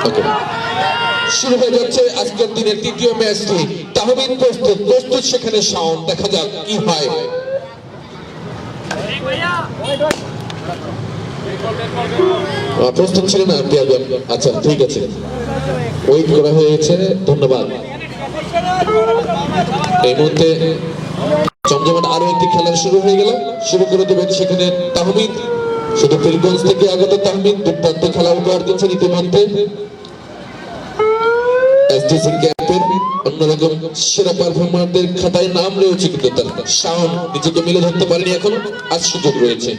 ওকে, শুরু হয়ে যাচ্ছে আজকের দিনের তৃতীয় ম্যাচটি। তাহমিদ প্রস্তুত সেখানে শাওন, দেখা যাক কি হয়। প্রস্তুত ছিলেন না পিয়াগন? আচ্ছা ঠিক আছে, ওয়েট করা হয়েছে, ধন্যবাদ। এই মুহূর্তে জমজমাট আরো একটি খেলা শুরু হয়ে গেল, শুরু করে দেবেন সেখানে তাহমিদ। শুধু ফিলগঞ্জ থেকে আগত তাহমিদ দুর্দান্ত খেলা উপহার দিচ্ছেন ইতিমধ্যে। এসডিসি ক্যাম্পের অন্যরকম সেরা পারফরমারদের খাতায় নাম রয়েছে, কিন্তু তার শাওন নিজেকে মিলে ধরতে পারেনি এখনো, আজ সুযোগ রয়েছে।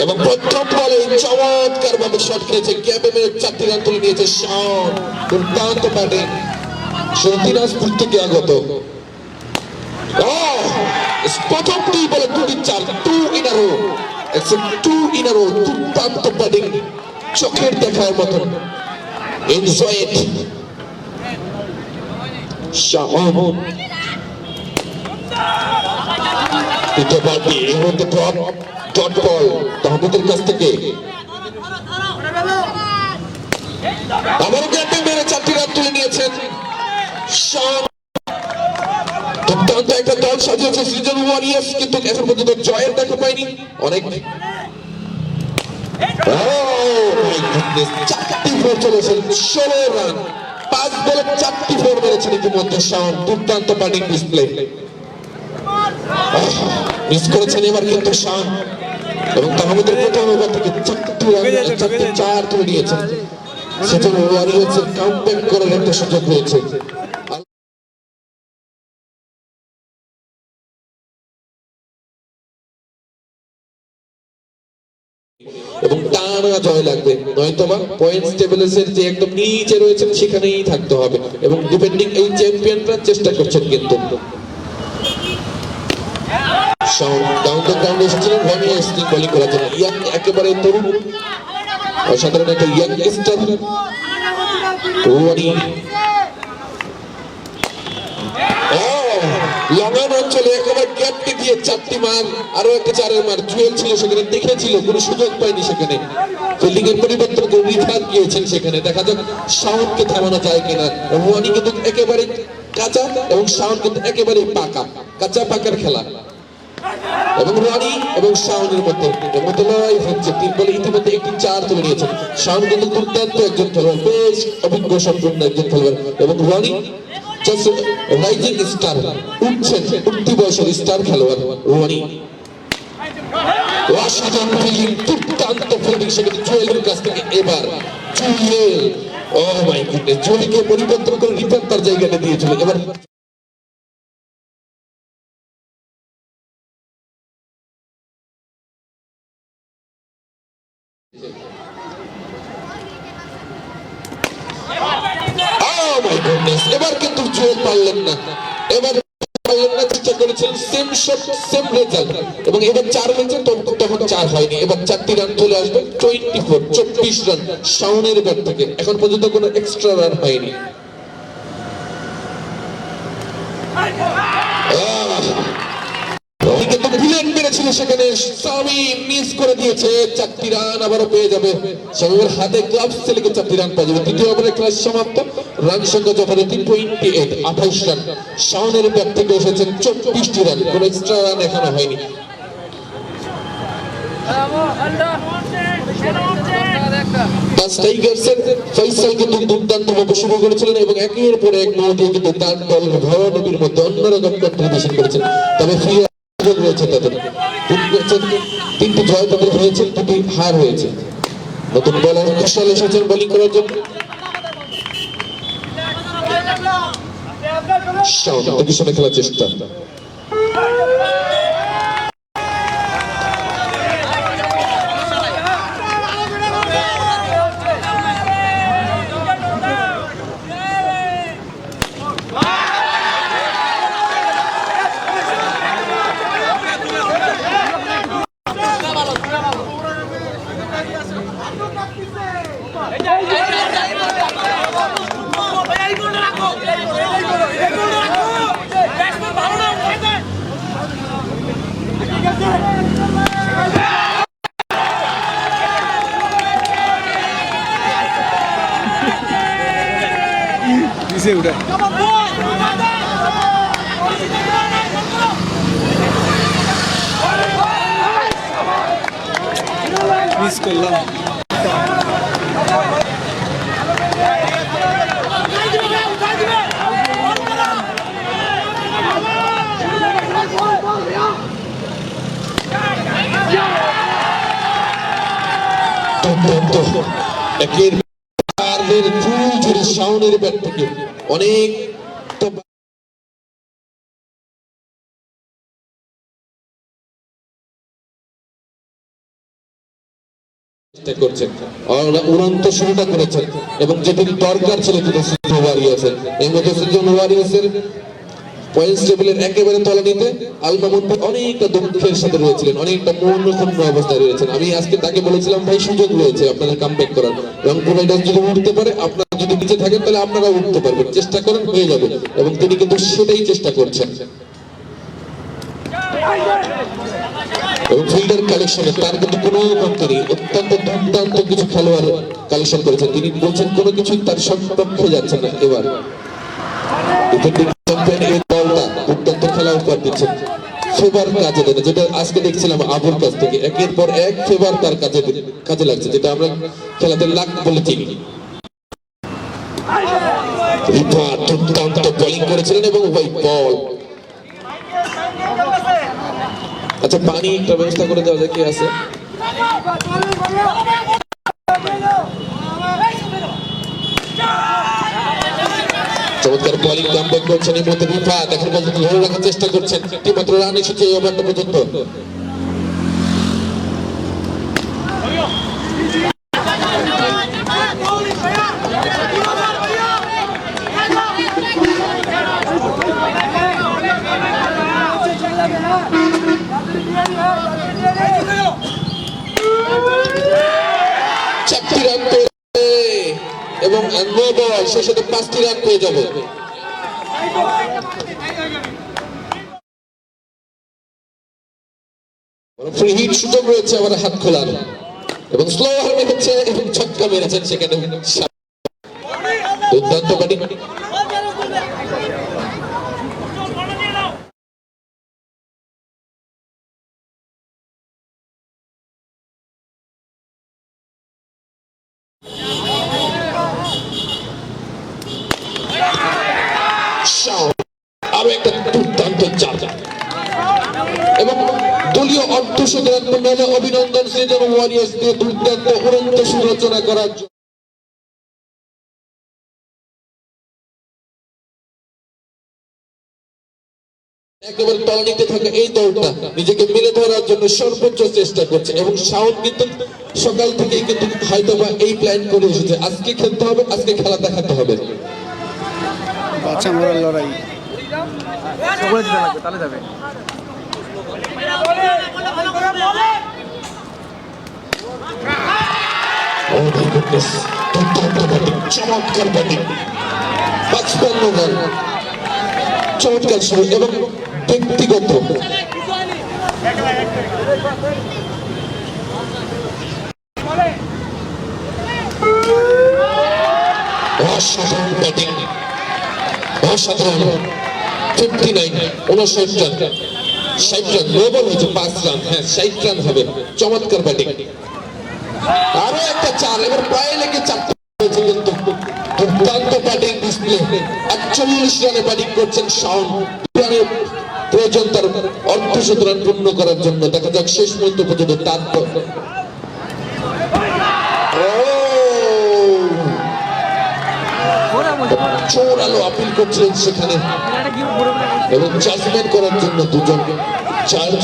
এবং প্রথম বলে চমৎকার ভাবে শট খেলেছে, ক্যাপে মেরে 4টি রান তুলে নিয়েছে শাওন। দুর্দান্ত ব্যাটিং, দিনাজপুর থেকে আগত। প্রথম 2 বলে 2 4, 2 in a row, 2 in a row, দুর্দান্ত ব্যাটিং, চোখের দেখার মতন। Enjoy it Shaon. দ্বিতীয় বলটি এই মুহূর্তে ডট বল তাহমিদের কাছ থেকে। আবারও ক্যাপে মেরে 4টি রান তুলে নিয়েছেন শাওন। দুর্দান্ত একটা দল সাজিয়েছে সৃজন ওয়ারিয়ার্স, কিন্তু এখন পর্যন্ত জয়ের দেখা পায়নি। অনেক 4টি ফোর চলেছেন, 16 রান, 5 বলে 4টি ফোর মেরেছেন ইতিমধ্যে শাওন। দুর্দান্ত ব্যাটিং ডিসপ্লে, মিস করেছেন এবার কিন্তু শাওন। এবং তাহমিদের প্রথম ওভার থেকে 4 তুলে নিয়েছেন। সৃজন ওয়ারিয়ার্সের কামব্যাক করার একটা সুযোগ রয়েছে। এবং টানা জয় লাগবে, নয়তোবা পয়েন্টস টেবিলের যে একদম নিচে রয়েছেন সেখানেই থাকতে হবে। এবং ডিফেন্ডিং এই চ্যাম্পিয়নরা চেষ্টা করছেন কিন্তু। শাওন ডাউন দ্য গ্রাউন্ড এসেছিলেন, রনি এসেছিলেন বোলিং করার জন্য। ইয়াং একেবারে তরুণ, অসাধারণ একটা ইয়াং স্টার রনি। লঙ্গান অঞ্চলে একেবারে গ্যাপটি দিয়ে 4টি মার, আরো একটা 4-এর মার। জুয়েল ছিল সেখানে, দেখেছিল, কোনো সুযোগ পায়নি সেখানে। ফিল্ডিং এর পরিবর্তন করে রিফাত গিয়েছেন সেখানে। দেখা যাক শাওনকে থামানো যায় কিনা। রনি কিন্তু একেবারে কাঁচা এবং শাওন কিন্তু একেবারে পাকা, কাঁচা পাকার খেলা। এবং রনি এবং শাওনের মধ্যে লড়াই হচ্ছে। 3 বলে ইতিমধ্যে একটি 4 তুলে নিয়েছেন শাওন। কিন্তু দুর্দান্ত একজন খেলোয়াড়, বেশ অভিজ্ঞ সম্পূর্ণ একজন খেলোয়াড়। এবং রনি রাইজিং স্টার, উঠছেন, উঠতি বয়সের স্টার খেলোয়াড় রনি। অসাধারণ ফিল্ডিং, দুর্দান্ত ফিল্ডিং সেখানে জুয়েলের কাছ থেকে। এবার জুয়েল, ও মাই গুডনেস, জুয়েলকে পরিবর্তন করে রিফাত তার জায়গাটা দিয়েছিল। এবার এবার কিন্তু জুয়েল পারলেন না, চেষ্টা করেছেন সেম শট সেম রেজাল্ট। এবং এবার 4 হয়েছে, তখন 4 হয়নি। এবার 4টি রান চলে আসবে, 24 রান শাওনের ব্যাট থেকে। এখন পর্যন্ত কোনো এক্সট্রা রান হয়নি। সেখানে স্বামী মিস করে দিয়েছে, 4টি রান আবারও পেয়ে যাবে। স্বামীর হাতে গ্লাভস ছেলেকে 4টি রান পেয়ে যাবে। তৃতীয় ওভারের খেলা সমাপ্ত, রান সংখ্যা যথারীতি 28 রান। শাওনের ব্যাট থেকে এসেছেন 24টি রান, কোনো এক্সট্রা রান এখনো হয়নি। ফয়সাল কিন্তু দুর্দান্ত ভাবে শুরু করেছিলেন এবং একের পর এক মুহূর্তে কিন্তু তার দলের ভয়ানবীর মধ্যে অন্যরকম কন্ট্রিবিউশন করেছেন। তবে রয়েছে তাদের 3টি জয় তাদের হয়েছে, 2টি হার হয়েছে। নতুন বোলার কুশল এসেছেন বোলিং করার জন্য। শাওন পজিশনে খেলার চেষ্টা। নিচে উঠে মিস করলাম। একের ফুল ঝুড়ি শাওনের ব্যাট থেকে অনেক করছেন, উড়ন্ত শুরুটা করেছেন এবং যেটি দরকার ছিল ওয়ারিয়ার্সের এই মধ্যে ওয়ারিয়ার্সের পয়েন্টস টেবিলের একেবারে তলানিতে আল মামুন ভাই অনেকটা দুঃখের সাথে রয়েছিলেন, অনেকটা মনক্ষুণ্ণ অবস্থায় রয়েছেন। আমি আজকে তাকে বলেছিলাম ভাই সুযোগ রয়েছে আপনাদের কামব্যাক করার, রংপুর রাইডার্স যদি উঠতে পারে আপনারা যদি নিচে থাকেন তাহলে আপনারা উঠতে পারবেন, চেষ্টা করেন হয়ে যাবে, এবং তিনি কিন্তু সেটাই চেষ্টা করছেন। এবং ফিল্ডার কালেকশনে তার কিন্তু কোনো কমতি নেই, অত্যন্ত দুর্দান্ত কিছু খেলোয়াড় কালেকশন করেছেন। তিনি বলছেন কোনো কিছুই তার সপক্ষে যাচ্ছে না। এবার দুর্দান্ত খেলা উপহার দিচ্ছেন, ফেভার কাজে দেন, যেটা আজকে দেখছিলাম আবুর কাছ থেকে একের পর এক ফেভার তার কাজে লাগছে, যেটা আমরা খেলাতে লাগ বলে চিনি। দুর্দান্ত বোলিং করেছিলেন এবং ওই বল। আচ্ছা পানি একটা ব্যবস্থা করে দেওয়া যায়, কে আছে? চমৎকার বোলিং কামব্যাক করছেন এই মধ্যে রিফাত, এখন পর্যন্ত ধরে রাখার চেষ্টা করছেন, মাত্র রান এসেছে এই ওভারটা পর্যন্ত। চারটি রান এবং নো বল, সে সাথে 5টি রান পেয়ে যাবে। ফ্রি হিট সুযোগ রয়েছে আবার হাত খোলার, এবং স্লোয়ার মেরেছে এবং ছক্কা মেরেছেন সেখানে। দুর্দান্ত ব্যাটিং। আরো একটা দুর্দান্ত চার এবং দলীয় অর্ধশতরান পূর্ণ অভিনন্দন সিজন ওয়ারিয়ার্সকে দুর্দান্ত উড়ন্ত সুরচনা করার জন্য। একেবারে তলানিতে থাকা এই দলটা নিজেকে মেলে ধরার জন্য সর্বোচ্চ চেষ্টা করছে, এবং শাওন কিন্তু সকাল থেকেই কিন্তু হয়তো বা এই প্ল্যান করে এসেছে, আজকে খেলতে হবে, আজকে খেলা দেখাতে হবে। বাচ্চা মরার লড়াই তাহলে যাবে। চমৎকার ব্যাটিং, 55 রান, চমৎকার শুরু এবং ব্যক্তিগত অসাধারণ ব্যাটিং, অসাধারণ। 59 59 রান, 60 রান, নো বল হয়েছে 5 রান, হ্যাঁ 60 রান হবে। চমৎকার ব্যাটিং, আরো একটা চার, এবার প্রায় লেগে 4টা হয়েছে, কিন্তু দুর্দান্ত ব্যাটিং ডিসপ্লে। 48 রানে ব্যাটিং করছেন শাওন, প্রয়োজন তার অর্ধশত রান পূর্ণ করার জন্য। দেখা যাক শেষ মুহূর্ত পর্যন্ত তার চৌড়ালো আপিল করছিলেন সেখানে, এবং জাজমেন্ট করার জন্য দুজন চার্জ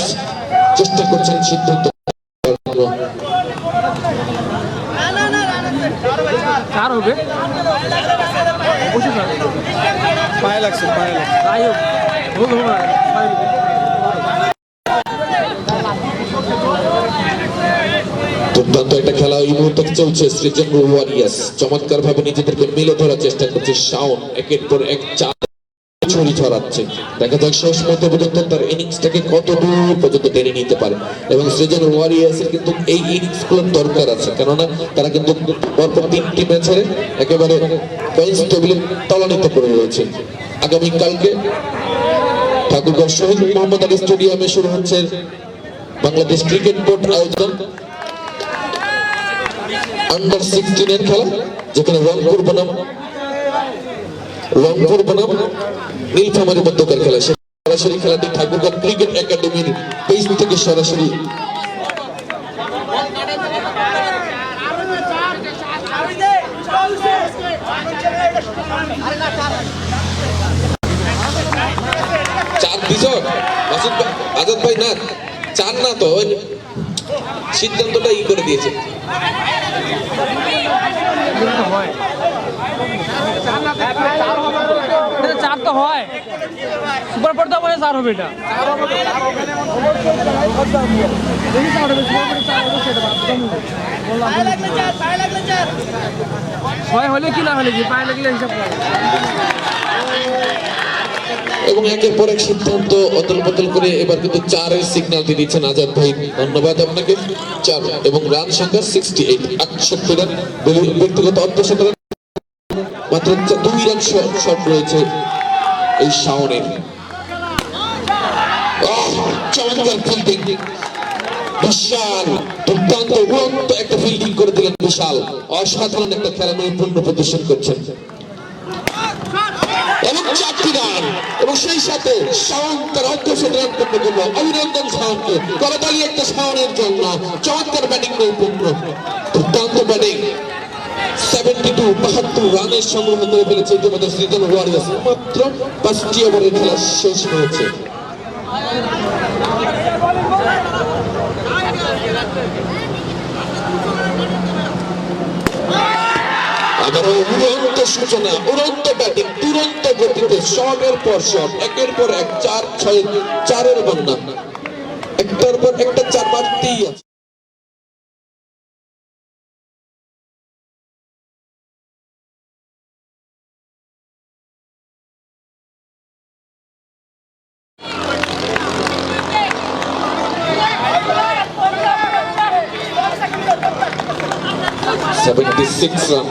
চেষ্টা করছেন সিদ্ধান্ত। পায়ে লাগছে, পায়ে লাগছে। দুর্দান্ত একটা খেলা এই মুহূর্তে চলছে। সৃজন ওয়ারিয়ার্স চমৎকার ভাবে নিজেদেরকে মেলে ধরার চেষ্টা করছে। শাওন একের পর এক চার ছড়ি ছড়াচ্ছে। দেখা যাক শেষ মুহূর্ত পর্যন্ত তার ইনিংসটাকে কত দূর পর্যন্ত টেনে নিতে পারে এবং সৃজন ওয়ারিয়ার্সের কিন্তু এই ইনিংসগুলোর দরকার আছে, কেননা তারা কিন্তু পরপর 3টি ম্যাচে একেবারে পয়েন্টস টেবিলে তলানিতে পড়ে রয়েছে। আগামীকালকে ঠাকুরগাঁও শহীদ মোহাম্মদ আলী স্টেডিয়ামে শুরু হচ্ছে বাংলাদেশ ক্রিকেট বোর্ড আয়োজন আন্ডার-16 এর খেলা, যেখানে রংপুর বনাম নীলফামারী মধ্যকার খেলা। সরাসরি খেলাটি ঠাকুরগাঁও ক্রিকেট একাডেমির পেজ থেকে সরাসরি চার দিছ আজাদ ভাই, না চার না তো সিদ্ধান্তটা করে দিয়েছে। চার তো হয়, সুপার পড়তে পারে চার হবে, এটা ছয় হলে কি না হলে কি পায়ে লাগলে হিসাব করে। এবং একের পর এক সিদ্ধান্ত অদল বদল করে এবার কিন্তু 4-এর সিগন্যাল দিয়ে দিচ্ছেন আজাদ ভাই, ধন্যবাদ আপনাকে। 4 এবং রান সংখ্যা 68, 68 রান, ব্যক্তিগত অর্ধশত রান, মাত্র 2 রান শট রয়েছে এই শাওনের। চমৎকার ফিল্ডিং, বিশাল দুর্দান্ত উড়ন্ত একটা ফিল্ডিং করে দিলেন বিশাল, অসাধারণ একটা খেলা নৈপুণ্য প্রদর্শন করছেন এবং 4টি রান, এবং সেই সাথে শাওন তার অর্ধশত রান করতে গেল। অভিনন্দন শাওনকে, করতালি একটা শাওনের জন্য। চমৎকার ব্যাটিং নৈপুণ্য, দুর্দান্ত ব্যাটিং। 72 রানের সংগ্রহ করে ফেলেছে ইতিমধ্যে সৃজন ওয়ারিয়ার্স। মাত্র 5টি ওভারের খেলা শেষ হয়েছে। আবারও উড়ন্ত সূচনা, উড়ন্ত ব্যাটিং, দুরন্ত গতিতে শটের পর শট, একের পর এক, 4-6, 4-এর বন্যা, একটার পর একটা 4 মারতেই আছে। রান।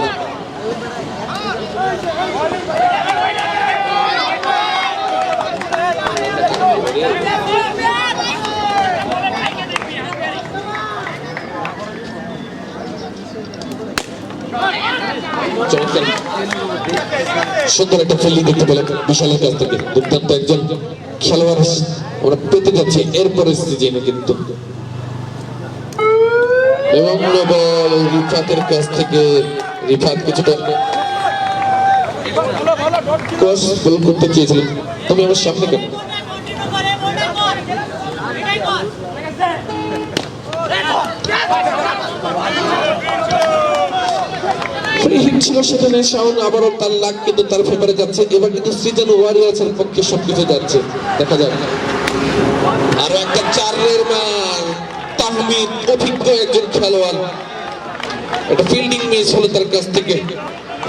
সুন্দর একটা ফিল্ডিং দেখতে পেলাম বিশালের কাছ থেকে, দুর্দান্ত একজন খেলোয়াড় আমরা পেতে যাচ্ছি এরপরে সিজনে কিন্তু। এবং বল রিফাতের কাছ থেকে, রিফাত কিছুটা ক্রস বল করতে চেয়েছিলেন, তুমি আমার সামনে কেন? ফ্রি হিট ছিল সেখানে, শাওন আবারও তার লাক কিন্তু তার ফেভারে যাচ্ছে। এবার কিন্তু সৃজন ওয়ারিয়ার্সের পক্ষে সবকিছু যাচ্ছে, দেখা যাক। আরো একটা 4-এর মান, তাহমিদ অভিজ্ঞ একজন খেলোয়াড়, একটা ফিল্ডিং মিস হলো তার কাছ থেকে।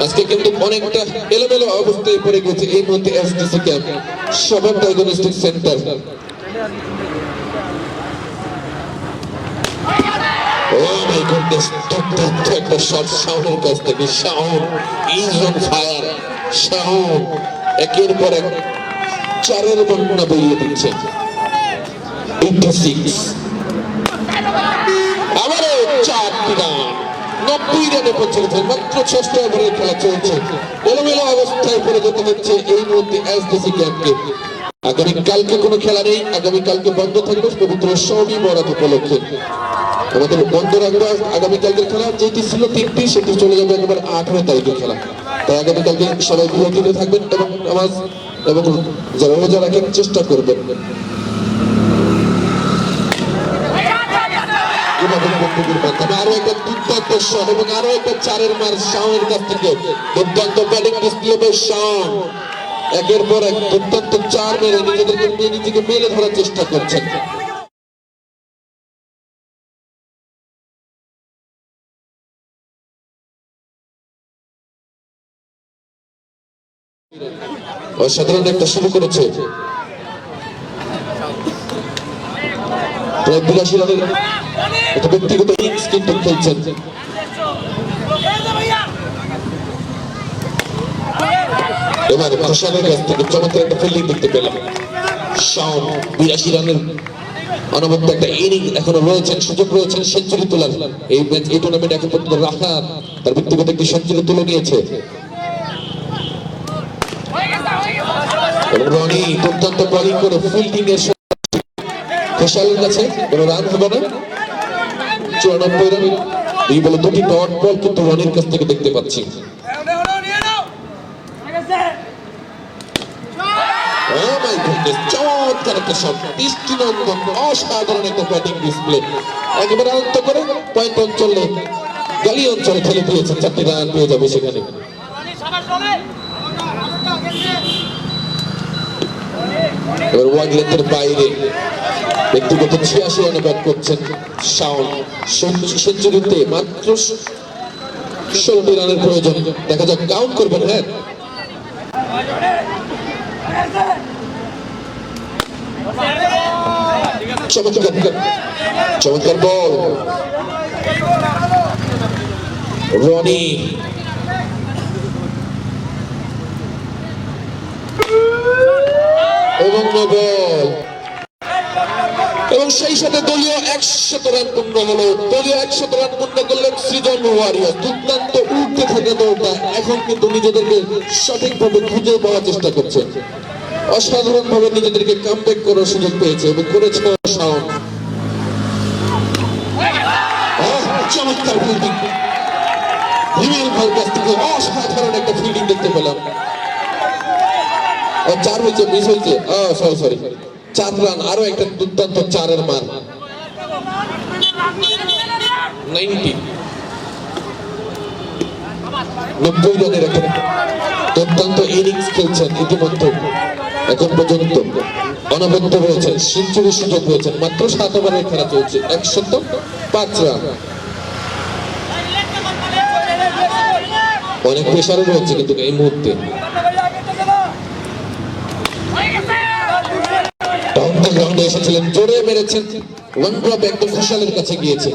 আজকে কিন্তু অনেকটা এলোমেলো অবস্থায় পড়ে গেছে এই মুহূর্তে এসডিসি ক্যাম্প, সবার diagnostic centre. Oh my goodness, দুর্দান্ত একটা শট শাওনের কাছ থেকে। Shaon is on fire, Shaon একের পর এক 4-এর বন্যা বইয়ে দিচ্ছে। 86, আবারও 4টি রান, 90 রানে পৌঁছেছে। মাত্র 6টি ওভারের খেলা চলছে, এলোমেলো অবস্থায় পড়ে যেতে হচ্ছে এই মুহূর্তে এসডিসি ক্যাম্পকে। আগামীকালকে কোনো খেলা নেই, আগামীকালকে বন্ধ থাকবে পবিত্র শবে বরাত উপলক্ষে। আমাদের বন্ধ রাখবো আগামীকালকের খেলা, যেটি ছিল 3টি সেটি চলে যাবে একেবারে 18 তারিখের খেলা। তাই আগামীকালকে সবাই বিরতিতে থাকবেন এবং নামাজ এবং যারা রোজা রাখার চেষ্টা করবেন। আরো একটা দুর্দান্ত শট এবং আরো একটা 4-এর মার শাওনের কাছ থেকে। দুর্দান্ত ব্যাটিং ডিসপ্লে শাওন, একের পর এক দুর্দান্ত 4 মেরে নিজেকে মেলে ধরার চেষ্টা করছেন। অসাধারণ একটা শুরু করেছে, প্রায় 82 রানের একটা ব্যক্তিগত ইনিংস কিন্তু খেলছেন। এবার খোসালের কাছ থেকে চমৎকার একটা ফিল্ডিং দেখতে পেলাম। শাওন 82 রানের অনবদ্য একটা ইনিংস এখনো রয়েছেন, সুযোগ রয়েছেন সেঞ্চুরি তোলার। এই ম্যাচ এই টুর্নামেন্ট এখন পর্যন্ত রাখা তার ব্যক্তিগত একটি সেঞ্চুরি তুলে নিয়েছে। এবং রনি দুর্দান্ত বোলিং করে ফিল্ডিং এর খোসালের কাছে কোনো রান হবে না। 94 রান, 2 বলে 2টি ডট বল কিন্তু রনির কাছ থেকে দেখতে পাচ্ছি। Oh my goodness, চমৎকার একটা শট, দৃষ্টিনন্দন অসাধারণ একটা ব্যাটিং ডিসপ্লে। একেবারে আয়ত্ত করে পয়েন্ট অঞ্চলে গালি অঞ্চলে ফেলে দিয়েছেন, 4টি রান পেয়ে যাবে সেখানে। এবার ওয়াইড লেন্থের বাইরে ব্যক্তিগত 86 রানে ব্যাট করছেন শাওন। সেঞ্চুরিতে মাত্র 16টি রানের প্রয়োজন। দেখা যাক কাউন্ট করবেন। হ্যাঁ, চমৎকার বল রনি। এবং বল, এবং সেই সাথে দলীয় 100 রান পূর্ণ হলো। দলীয় 100 রান পূর্ণ করলেন সৃজন ওয়ারিয়র। দুর্দান্ত উঠতে থাকা দলটা এখন কিন্তু নিজেদেরকে সঠিকভাবে খুঁজে পাওয়ার চেষ্টা করছে। অসাধারণ ভাবে নিজেদেরকে কামব্যাক করার সুযোগ পেয়েছে এবং করেছে শাওন। চমৎকার ফিল্ডিং, হিমেল ভাইয়ের কাছ থেকে অসাধারণ একটা ফিল্ডিং দেখতে পেলাম। 4 হয়েছে, মিস হয়েছে, সরি 4 রান, আরো একটা দুর্দান্ত 4-এর মান। 90 রানের একটা দুর্দান্ত ইনিংস খেলছেন ইতিমধ্যে। এখন পর্যন্ত অনবদ্য হয়েছেন, সেঞ্চুরির সুযোগ হয়েছেন, মাত্র 7 ওভারের খেলা চলছে, 105 রান। অনেক প্রেসারও রয়েছে কিন্তু এই মুহূর্তে। গ্রাউন্ডে এসেছিলেন, জোরে মেরেছেন, ওয়ান ড্রপ একদম খোসালের কাছে গিয়েছে,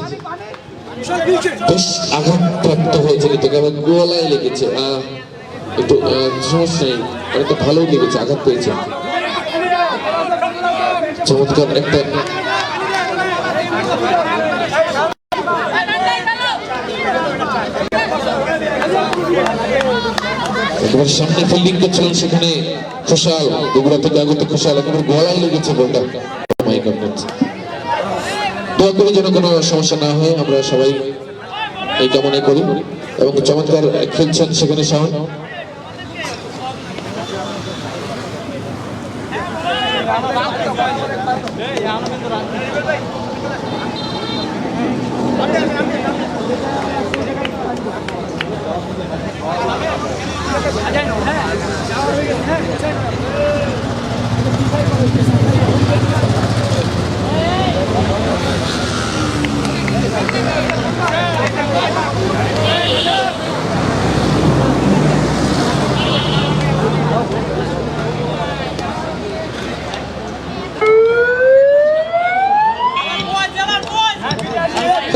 বেশ আঘাতপ্রাপ্ত হয়েছে কিন্তু গোলায় লেগেছে। একটু সমস্যা নেই, একটু ভালো লেগেছে, আঘাত পেয়েছে। চমৎকার একটা একেবারে সামনে ফিল্ডিং করছিলেন সেখানে খোসাল, দুগুড়া থেকে আগত খোসাল, একেবারে গলায় লেগেছে বলটা। দোয়া করে যেন কোনো সমস্যা না হয়, আমরা সবাই এই কামনাই করি। এবং চমৎকার খেলছেন সেখানে শাওন।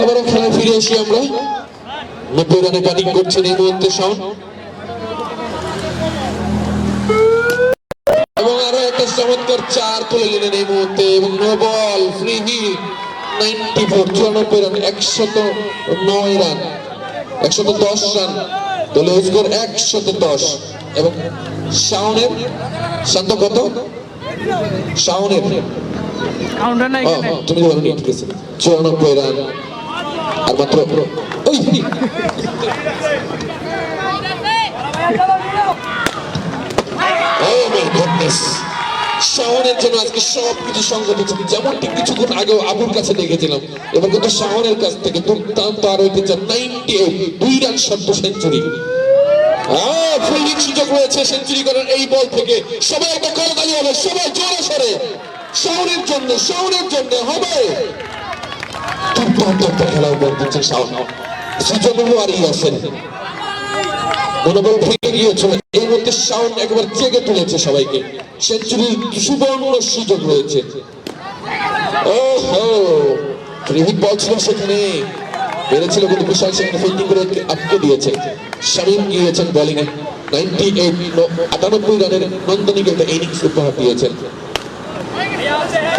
আবারও খেলায় ফিরে আসি আমরা। 90 রানে ব্যাটিং করছেন এই মুহূর্তে শাওন, এবং আরো একটা চমৎকার 4 তুলে নিলেন এই মুহূর্তে। এবং no ball, free hit, 94, 94 run, 109 run, 110 run, দলীয় স্কোর 110। এবং শাওনের শান্ত কত? শাওনের তুমি বলো, ঠিক আছে, 94 রান আর মাত্র শাওনের জন্য আজকে সবকিছু সংগঠিত, যেমনটি কিছুক্ষণ আগেও আবুর কাছে দেখেছিলাম। এবার কিন্তু শাওনের কাছ থেকে দুর্দান্ত আরো 98, 2 রান শর্ত সেঞ্চুরি। ফিল্ডিং সুযোগ রয়েছে সেঞ্চুরি করার এই বল থেকে। সবাই একটা করতালি হবে, সবাই জোরে সরে শাওনের জন্য, শাওনের জন্য হবে। দুর্দান্ত একটা খেলা উপহার দিচ্ছেন শাওন। সুযোগ আরই আছেন। মনোবল ভেঙে গিয়েছিল। এই মুহূর্তে শাওন একবার জেগে তুলেছে সবাইকে। সেঞ্চুরির সুবর্ণ সুযোগ রয়েছে। ওহো, ফ্রিহিট বল ছিল সেখানে, পেরেছিল কিন্তু বিশাল সেখানে ফিল্ডিং করে আটকে দিয়েছে। শামীম গিয়েছেন বোলিং এ। 98 রানের নন্দনীকে একটা ইনিংস উপহার দিয়েছেন।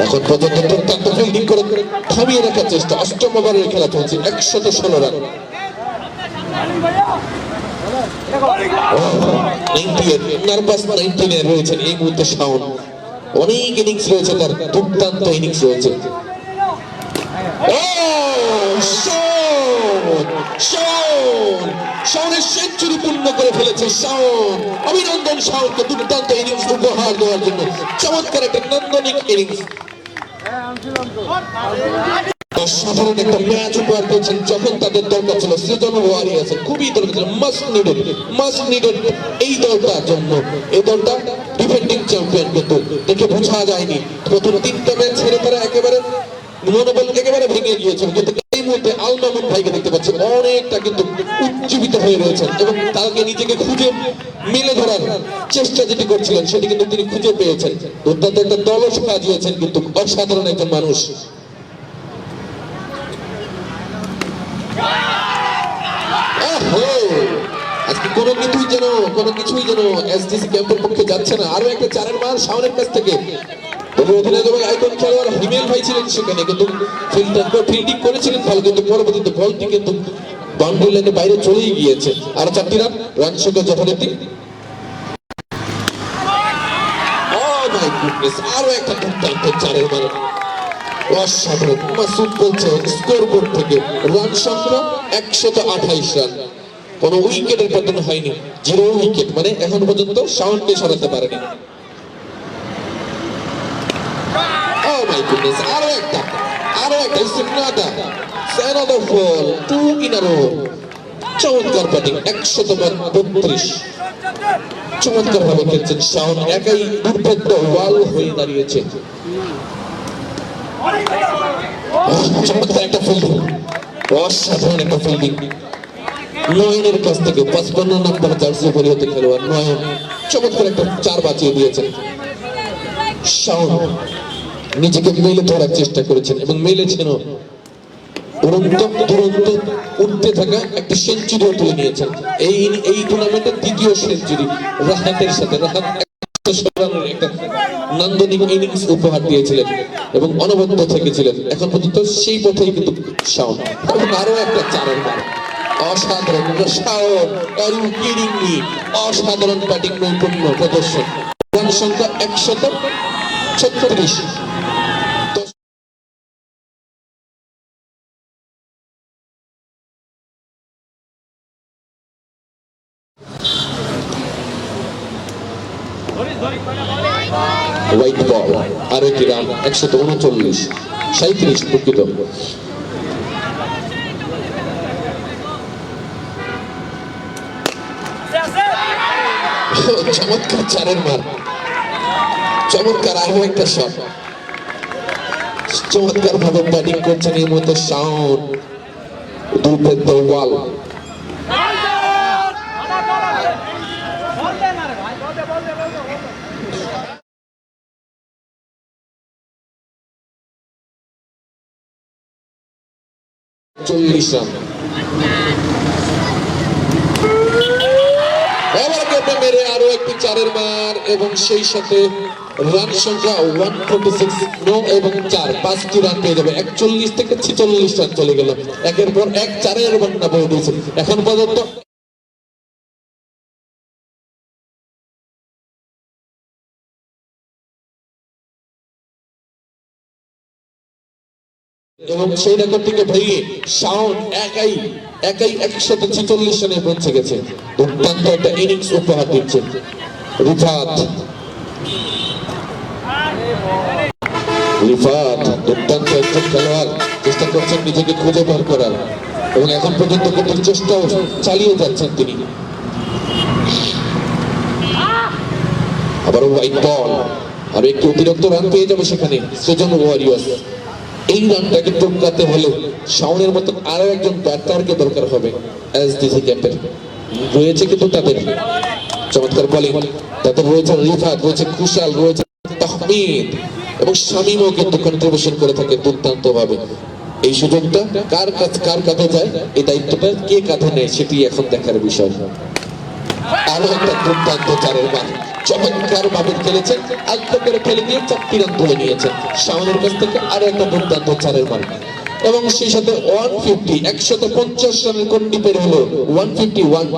এখন পর্যন্ত দুর্দান্ত ফিল্ডিং করে থামিয়ে রাখার চেষ্টা। অষ্টম ওভারের খেলা চলছে, 116 রান। 98 নার্ভাস 99 রয়েছেন এই মুহূর্তে শাওন। অনেক ইনিংস রয়েছে তার, দুর্দান্ত ইনিংস রয়েছে। শাওনের সেঞ্চুরি পূর্ণ করে ফেলেছে শাওন। অভিনন্দন শাওনকে দুর্দান্ত ইনিংস উপহার দেওয়ার জন্য। চমৎকার একটা নান্দনিক ইনিংস, অসাধারণ একটা ম্যাচ উপহার দিয়েছেন। যখন তাদের দরকার ছিল, সৃজন ওয়ারিয়ার্স খুবই দরকার ছিল, মাস্ট নিডেড এই দলটার জন্য। এই দলটা ডিফেন্ডিং চ্যাম্পিয়ন, কিন্তু দেখে বোঝা যায়নি প্রথম 3টা ম্যাচ ছেড়ে তারা একেবারে মনোবল একেবারে ভেঙে গিয়েছিল। কিন্তু এই মুহূর্তে আল মামুন ভাইকে দেখতে পাচ্ছি অনেকটা কিন্তু উজ্জীবিত হয়ে রয়েছেন এবং তাকে নিজেকে খুঁজে মেলে ধরার চেষ্টা যেটি করছিলেন সেটি কিন্তু তিনি খুঁজে পেয়েছেন। দুর্দান্ত একটা দলও সাজিয়েছেন, কিন্তু অসাধারণ একজন মানুষ। আজকে কোনো কিছুই যেন এসডিসি ক্যাম্পের পক্ষে যাচ্ছে না। আরো একটা চারের মার শাওনের কাছ থেকে। অধিনায়ক আইকন খেলোয়াড় হিমেল ভাই ছিলেন সেখানে, কিন্তু ফিল্ডিং করেছিলেন ভালো, কিন্তু পরবর্তীতে বলটি কিন্তু বাউন্ডারি লাইনের বাইরে চলেই গিয়েছে। আরো 4টি রান সংখ্যা যথারীতি। আরো একটা দুর্দান্ত চারের মার, অসাধারণ। মাসুদ বলছে স্কোরবোর্ড থেকে রান সংখ্যা 128 রান, কোন উইকেটের পতন হয়নি, 0 উইকেট, মানে এখন পর্যন্ত শাওনকে সরাতে পারেনি। আরো একটা another ball, 2 in a row. চমৎকার ব্যাটিং, 132। চমৎকার ভাবে খেলছেন শাওন, একাই দুর্ভেদ্য ওয়াল হয়ে দাঁড়িয়েছে। চমৎকার একটা ফিল্ডিং, অসাধারণ একটা ফিল্ডিং নয়নের কাছ থেকে। 55 নম্বর জার্সি পরিহিত খেলোয়াড় নয়ন চমৎকার একটা 4 বাঁচিয়ে দিয়েছেন। শাওন নিজেকে মেলে ধরার চেষ্টা করেছেন এবং মেলেছেন। দুরন্ত উঠতে থাকা একটা সেঞ্চুরিও তুলে নিয়েছেন। এই টুর্নামেন্টের 2য় সেঞ্চুরি রাহাতের সাথে। রাহাত 116 রানের একটা নান্দনিক ইনিংস উপহার দিয়েছিলেন এবং অনবদ্য থেকেছিলেন। এখন পর্যন্ত সেই পথেই কিন্তু শাওন। এবং আরো একটা চারের মার, অসাধারণ শাওন। অসাধারণ ব্যাটিং নৈপুণ্য প্রদর্শন। রান সংখ্যা 136। হোয়াইট বল, আরো একটি রান, 139, 37 দুঃখিত। চমৎকার চারের মার, চমৎকার আরো একটা শট। চমৎকার ভাবে ব্যাটিং করছেন এই মুহূর্তে শাওন। দুর্ভেদ্য ওয়াল। চল্লিশ রান। মেরে আরো একটি চারের মার এবং সেই সাথে রান সংখ্যা 146 এবং 5টি রান পেয়ে যাবে। 41 থেকে 46 রান চলে গেল। একের পর এক চারের বন্যা বয়ে দিয়েছে এখন পর্যন্ত। এবং সেই রেকর্ডটিকে ভেঙে শাওন একাই 146 রানে পৌঁছে গেছে। দুর্দান্ত একটা ইনিংস উপহার দিচ্ছে রিফাত। দুর্দান্ত একজন খেলোয়াড়, চেষ্টা করছেন নিজেকে খুঁজে বের করার এবং এখন পর্যন্ত কিন্তু চেষ্টাও চালিয়ে যাচ্ছেন তিনি। আবারও হোয়াইট বল, আর একটু অতিরিক্ত রান পেয়ে যাবে সেখানে সৃজন ওয়ারিয়ার্স। এই রানটাকে টপকাতে হলে শাওনের মতো আরো একজন ব্যাটারকে দরকার হবে এসডিসি ক্যাম্পের। রয়েছে কিন্তু তাদের চমৎকার বোলিং, তাদের রয়েছে রিফাত, রয়েছে খুশাল, রয়েছে তাহমিদ এবং শামীমও কিন্তু কন্ট্রিবিউশন করে থাকে দুর্দান্ত ভাবে। এই সুযোগটা কার কাঁধে যায়, এই দায়িত্বটা কে কাঁধে নেয় সেটি এখন দেখার বিষয়। আরো একটা দুর্দান্ত চারের মান, চমৎকার ভাবে খেলেছেন, আত্ম করে ফেলে দিয়ে 4টি রান তুলে নিয়েছেন শাওনের কাছ থেকে। আরো একটা দুর্দান্ত চারের মান এবং সেই সাথে 150 150 রানের গন্ডি পের হলো 151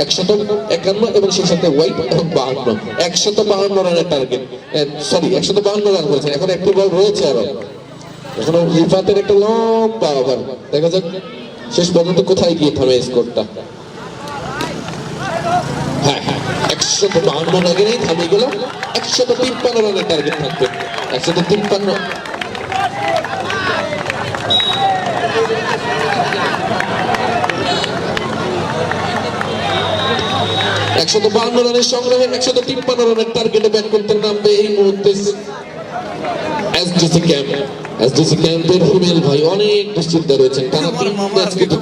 151 এবং সেই সাথে ওয়াইড এবং 52 152 রানের টার্গেট, সরি 152 রান করেছেন। এখন একটি বল রয়েছে আরো, এখনো রিফাতের একটা লম্বা ওভার, দেখা যাক শেষ পর্যন্ত কোথায় গিয়ে থামে স্কোরটা। হ্যাঁ 152 রানেই থামে গেল, 153 রানের টার্গেট থাকবে। 153 152 রানের সংগ্রামে 153 রানের টার্গেটে ব্যাট করতে নামবে এই মুহূর্তে এসডিসি ক্যাম্পের হিমেল ভাই। অনেক দুশ্চিন্তা রয়েছেন, টানা 3 ম্যাচ কিন্তু